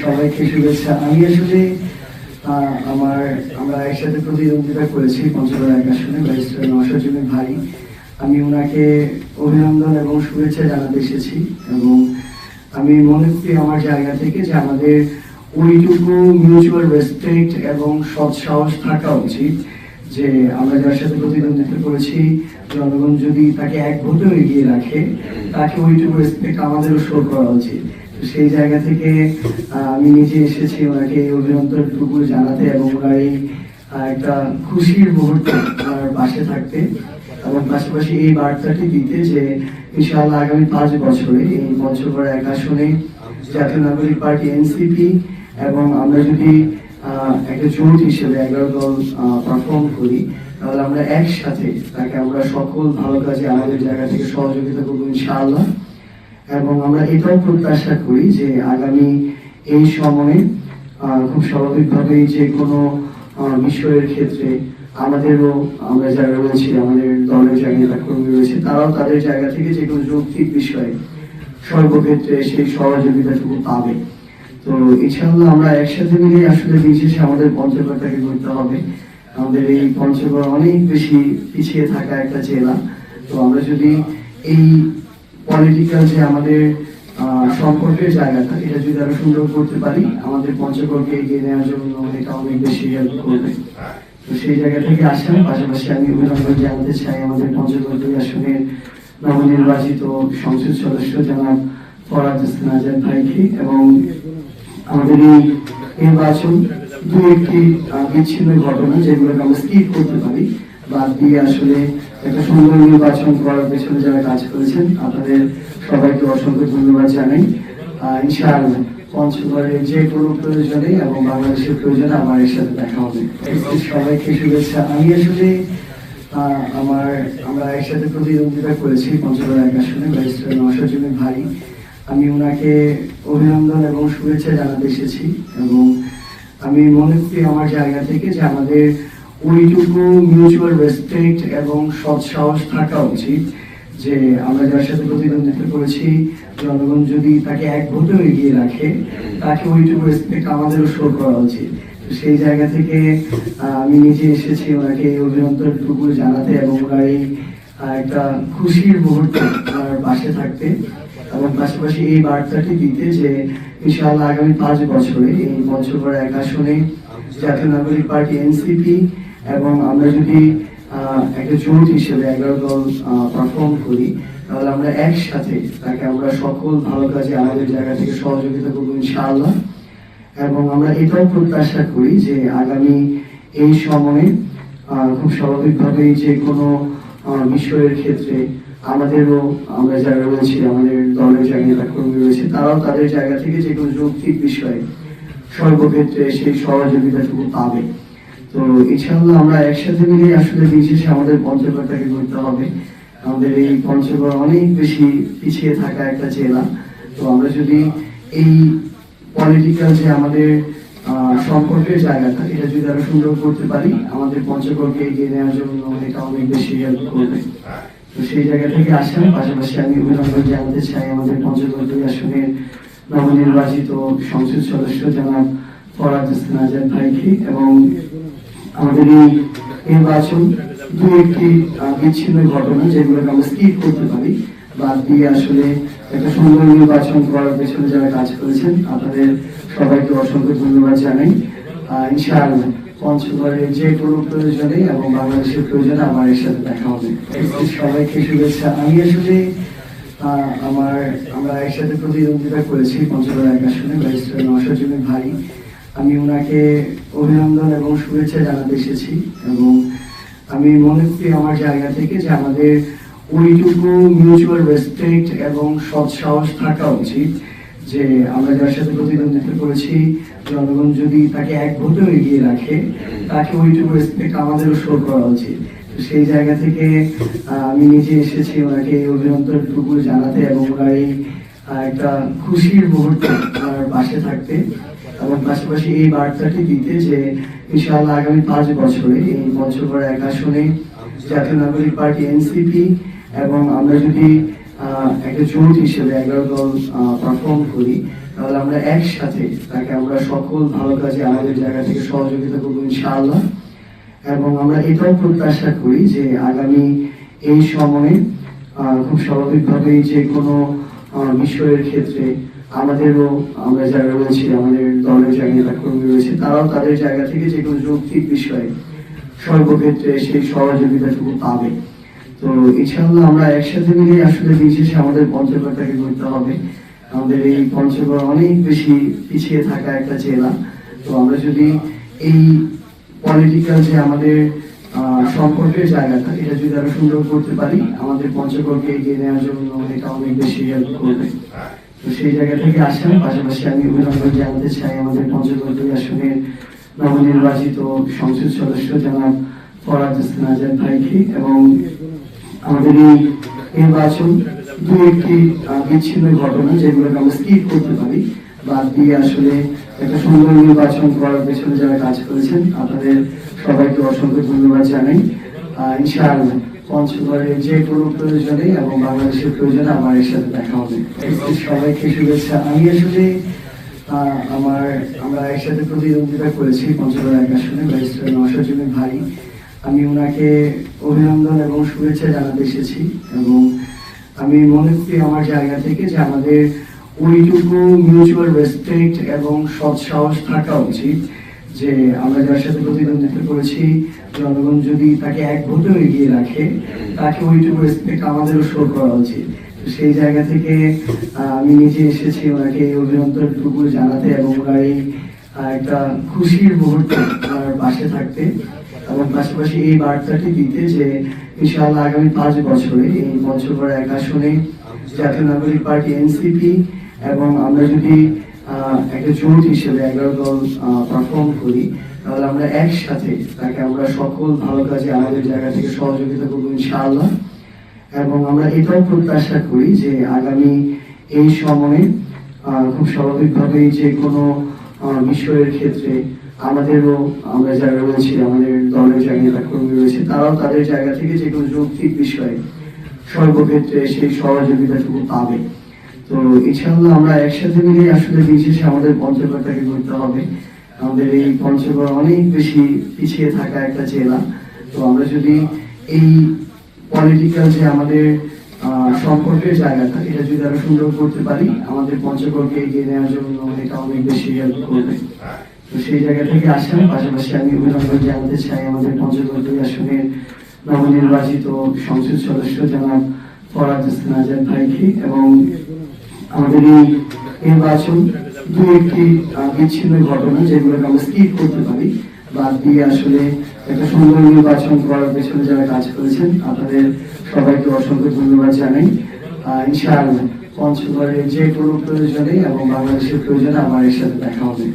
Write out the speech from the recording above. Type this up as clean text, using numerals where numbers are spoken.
সবাইকে শুভেচ্ছা। আমি আসলে আমরা একসাথে প্রতিদ্বন্দ্বিতা করেছি পঞ্চগড় 1 আসনে ব্যারিস্টার নওশাদ জমির ভাই। আমি ওনাকে অভিনন্দন এবং শুভেচ্ছা জানাতে এসেছি এবং আমি মনে করি আমার জায়গা থেকে যে আমাদের ওইটুকু মিউচুয়াল রেসপেক্ট এবং সৎ সাহস থাকা উচিত যে আমরা যার সাথে প্রতিদ্বন্দ্বিতা করেছি জনগণ যদি তাকে এক ভোটেও এগিয়ে রাখে তাকে ওইটুকু রেসপেক্ট আমাদেরও শো করা উচিত। সেই জায়গা থেকে আমি নিজে এসেছি ওনাকে অভিনন্দনটুকু জানাতে এবং ওনার এই একটা খুশির মুহূর্তে ওনার পাশে থাকতে এবং পাশাপাশি এই বার্তাটি দিতে যে ইনশাআল্লাহ আগামী 5 বছরে এই পঞ্চগড় 1 আসনে জাতীয় নাগরিক পার্টি এনসিপি এবং আমরা যদি একটা জোট হিসেবে 11 দল পারফর্ম করি তাহলে আমরা একসাথে তাকে আমরা সকল ভালো কাজে আমাদের জায়গা থেকে সহযোগিতা করবো ইনশাআল্লাহ। এবং আমরা এটাও প্রত্যাশা করি যে আগামী এই সময়ে খুব স্বাভাবিকভাবেই যে কোনো বিষয়ের ক্ষেত্রে আমাদেরও আমরা যারা রয়েছি আমাদের দলের যারা নেতাকর্মী রয়েছে তারাও তাদের জায়গা থেকে যে কোনো যৌক্তিক বিষয়ে সর্বক্ষেত্রে সেই সহযোগিতাটুকু পাবে। তো ইনশাআল্লাহ আমরা একসাথে মিলে আসলে বিশেষে আমাদের পঞ্চগড়টাকে করতে হবে। আমাদের এই পঞ্চগড় অনেক বেশি পিছিয়ে থাকা একটা জেলা। তো আমরা যদি এই পলিটিক্যাল যে আমাদের সম্পর্কের জায়গাটা এটা যদি আরো সুন্দর করতে পারি আমাদের পঞ্চগড়কে এগিয়ে নেওয়ার জন্য এটা অনেক বেশি হেল্প করবে। তো সেই জায়গা থেকে আসার পাশাপাশি আমি অভিনন্দন জানাতে চাই আমাদের পঞ্চগড় 2 আসনের নবনির্বাচিত সংসদ সদস্য জনাব ফরহাদ হোসেন আজাদ ভাইকে এবং আমাদের এই নির্বাচন দু একটি বিচ্ছিন্ন ঘটনা যেগুলোকে আমরা স্কিপ করতে পারি বাদ দিয়ে আসলে একটা সুন্দর নির্বাচন করার পেছনে যারা কাজ করেছেন আপনাদের সবাইকে অসংখ্য ধন্যবাদ জানাই। ইনশাআল্লাহ পঞ্চগড়ের যে কোনো প্রয়োজনে এবং বাংলাদেশের প্রয়োজনে আমার এর সাথে দেখা হবে। সবাইকে শুভেচ্ছা। আমি আসলে আমরা একসাথে প্রতিদ্বন্দ্বিতা করেছি পঞ্চগড় 1 আসনে ব্যারিস্টার নওশাদ জমির ভাই। আমি ওনাকে অভিনন্দন এবং শুভেচ্ছা জানাতে এসেছি এবং আমি মনে করি আমার জায়গা থেকে যে আমাদের ওইটুকু মিউচুয়াল রেসপেক্ট এবং সৎ সাহস থাকা উচিত যে আমরা যার সাথে প্রতিদ্বন্দ্বিতা করেছি জনগণ যদি তাকে এক ভোটেও এগিয়ে রাখে তাকে ওইটুকু রেসপেক্ট আমাদেরও শো করা উচিত। তো সেই জায়গা থেকে আমি নিজে এসেছি ওনাকে অভিনন্দনটুকু জানাতে এবং ওনার এই একটা খুশির মুহূর্তে ওনার পাশে থাকতে এবং পাশাপাশি এই বার্তাটি দিতে যে ইনশাআল্লাহ আগামী 5 বছরে এই পঞ্চগড় 1 আসনে জাতীয় নাগরিক পার্টি এনসিপি এবং আমরা যদি একটা জোট হিসেবে 11 দল পারফর্ম করি তাহলে আমরা একসাথে তাকে আমরা সকল ভালো কাজে আমাদের জায়গা থেকে সহযোগিতা করবো ইনশাআল্লাহ। এবং আমরা এটাও প্রত্যাশা করি যে আগামী এই সময়ে খুব স্বাভাবিকভাবেই যে কোনো বিষয়ের ক্ষেত্রে আমাদেরও আমরা যারা রয়েছি আমাদের দলের যারা নেতাকর্মী রয়েছে তারাও তাদের জায়গা থেকে যে কোনো যৌক্তিক বিষয়ে সর্বক্ষেত্রে সেই সহযোগিতাটুকু পাবে। তো ইনশাআল্লাহ আমরা একসাথে মিলে আসলে বিশেষে আমাদের পঞ্চগড়টাকে করতে হবে। আমাদের এই পঞ্চগড় অনেক বেশি পিছিয়ে থাকা একটা জেলা। তো আমরা যদি এই পলিটিক্যাল যে আমাদের সম্পর্কের জায়গাটা এটা যদি আরো সুন্দর করতে পারি আমাদের পঞ্চগড়কে এগিয়ে নেওয়ার জন্য এটা অনেক বেশি হেল্প করবে। তো সেই জায়গা থেকে আসার পাশাপাশি আমি অভিনন্দন জানাতে চাই আমাদের পঞ্চগড় 2 আসনের নবনির্বাচিত সংসদ সদস্য জনাব ফরহাদ হোসেন আজাদ ভাইকে এবং আমাদের এই নির্বাচন দু একটি বিচ্ছিন্ন ঘটনা যেগুলোকে আমরা স্কিপ করতে পারি বাদ দিয়ে আসলে একটা সুন্দর নির্বাচন করার পেছনে যারা কাজ করেছেন আপনাদের সবাইকে অসংখ্য ধন্যবাদ জানাই। ইনশাআল্লাহ পঞ্চগড়ের যে কোনো প্রয়োজনে এবং বাংলাদেশের প্রয়োজনে আমার এর সাথে দেখা হবে। সবাইকে শুভেচ্ছা। আমি আসলে আমরা একসাথে প্রতিদ্বন্দ্বিতা করেছি পঞ্চগড় 1 আসনে ব্যারিস্টার নওশাদ জমির ভাই। আমি ওনাকে অভিনন্দন এবং শুভেচ্ছা জানাতে এসেছি এবং আমি মনে করি আমার জায়গা থেকে যে আমাদের ওইটুকু মিউচুয়াল রেসপেক্ট এবং সৎ সাহস থাকা উচিত যে আমরা যার সাথে প্রতিদ্বন্দ্বিতা করেছি জনগণ যদি তাকে এক ভোটেও এগিয়ে রাখে তাকে ওইটুকু রেসপেক্ট আমাদেরও শো করা উচিত। তো সেই জায়গা থেকে আমি নিজে এসেছি ওনাকে অভিনন্দনটুকু জানাতে এবং ওনার এই একটা খুশির মুহূর্তে ওনার পাশে থাকতে এবং পাশাপাশি এই বার্তাটি দিতে যে ইনশাআল্লাহ আগামী 5 বছরে এই পঞ্চগড় 1 আসনে জাতীয় নাগরিক পার্টি এনসিপি এবং আমরা যদি একটা জোট হিসেবে 11 দল পারফর্ম করি তাহলে আমরা একসাথে তাকে আমরা সকল ভালো কাজে আমাদের জায়গা থেকে সহযোগিতা করবো ইনশাআল্লাহ। এবং আমরা এটাও প্রত্যাশা করি যে আগামী এই সময়ে খুব স্বাভাবিকভাবেই যে কোনো বিষয়ের ক্ষেত্রে আমাদেরও, আমরা যারা রয়েছি আমাদের দলের যারা নেতা কর্মী রয়েছে, তারাও তাদের জায়গা থেকে যে কোনো যৌক্তিক বিষয়ে সর্বক্ষেত্রে সেই সহযোগিতাটুকু পাবে। তো ইনশাআল্লাহ আমরা একসাথে মিলে আসলে বিশেষ আমাদের পঞ্চগড়টাকে করতে হবে। আমাদের এই পঞ্চগড় অনেক বেশি পিছিয়ে থাকা একটা জেলা। তো আমরা যদি এই পলিটিক্যাল যে আমাদের সম্পর্কের জায়গাটা, এটা যদি আরো সুন্দর করতে পারি, আমাদের পঞ্চগড়কে এগিয়ে নেওয়ার জন্য এটা অনেক বেশি হেল্প করবে। তো সেই জায়গা থেকে আসার পাশাপাশি আমি অভিনন্দন জানাতে চাই আমাদের পঞ্চগড় 2 আসনের নবনির্বাচিত সংসদ সদস্য জনাব ফরহাদ হোসেন আজাদ ভাইকে। এবং আমাদের এই নির্বাচন দু একটি বিচ্ছিন্ন ঘটনা যেগুলোকে আমরা স্কিপ করতে পারি বাদ দিয়ে আসলে একটা সুন্দর নির্বাচন করার পেছনে যারা কাজ করেছেন আপনাদের সবাইকে অসংখ্য ধন্যবাদ জানাই। ইনশাআল্লাহ পঞ্চগড়ের যে কোনো প্রয়োজনে এবং বাংলাদেশের প্রয়োজনে আমার এর সাথে দেখা হবে। সবাইকে শুভেচ্ছা। আমি আসলে আমরা একসাথে প্রতিদ্বন্দ্বিতা করেছি পঞ্চগড় 1 আসনে ব্যারিস্টার নওশাদ ভাই। আমি ওনাকে অভিনন্দন এবং শুভেচ্ছা জানাতে এসেছি এবং আমি মনে করি আমার জায়গা থেকে যে আমাদের ওইটুকু মিউচুয়াল রেসপেক্ট এবং সৎ সাহস থাকা উচিত যে আমরা যার সাথে প্রতিদ্বন্দ্বিতা করেছি জনগণ যদি তাকে এক ভোটেও এগিয়ে রাখে, তাকে ওইটুকু রেসপেক্ট আমাদেরও শো করা উচিত। সেই জায়গা থেকে আমি নিজে এসেছি ওনাকে অভিনন্দনটুকু জানাতে এবং ওনার এই একটা খুশির মুহূর্তে ওনার পাশে থাকতে এবং পাশাপাশি এই বার্তাটি দিতে যে ইনশাআল্লাহ আগামী 5 বছরে এই পঞ্চগড় 1 আসনে জাতীয় নাগরিক পার্টি এনসিপি এবং আমরা যদি একটা জোট হিসেবে 11 দল পারফর্ম করি, তাহলে আমরা একসাথে তাকে আমরা সকল ভালো কাজে আমাদের জায়গা থেকে সহযোগিতা করবো ইনশাআল্লাহ। এবং আমরা এটাও প্রত্যাশা করি যে আগামী এই সময়ে খুব স্বাভাবিকভাবেই যে কোনো বিষয়ের ক্ষেত্রে আমাদেরও, আমরা যারা রয়েছি আমাদের দলের যারা নেতা কর্মী রয়েছে, তারাও তাদের জায়গা থেকে যে কোনো যৌক্তিক বিষয়ে সর্বক্ষেত্রে সেই সহযোগিতাটুকু পাবে। তো ইনশাআল্লাহ আমরা একসাথে মিলে আসলে বিশেষ আমাদের পঞ্চগড়টাকে করতে হবে। আমাদের এই পঞ্চগড় অনেক বেশি পিছিয়ে থাকা একটা জেলা। তো আমরা যদি এই পলিটিক্যাল যে আমাদের সম্পর্কের জায়গাটা, এটা যদি আরো সুন্দর করতে পারি, আমাদের পঞ্চগড়কে এগিয়ে নেওয়ার জন্য এটা অনেক বেশি হেল্প করবে। তো সেই জায়গা থেকে আসার পাশাপাশি আমি অভিনন্দন জানাতে চাই আমাদের পঞ্চগড় 2 আসনের নবনির্বাচিত সংসদ সদস্য জনাব ফরহাদ হোসেন আজাদ ভাইকে। এবং আমাদের এই নির্বাচন দু একটি বিচ্ছিন্ন ঘটনা যেগুলোকে আমরা স্কিপ করতে পারি বাদ দিয়ে আসলে একটা সুন্দর নির্বাচন করার পেছনে যারা কাজ করেছেন আপনাদের সবাইকে অসংখ্য ধন্যবাদ জানাই। ইনশাআল্লাহ পঞ্চগড়ের যে কোনো প্রয়োজনে এবং বাংলাদেশের প্রয়োজনে আমার এর সাথে দেখা হবে।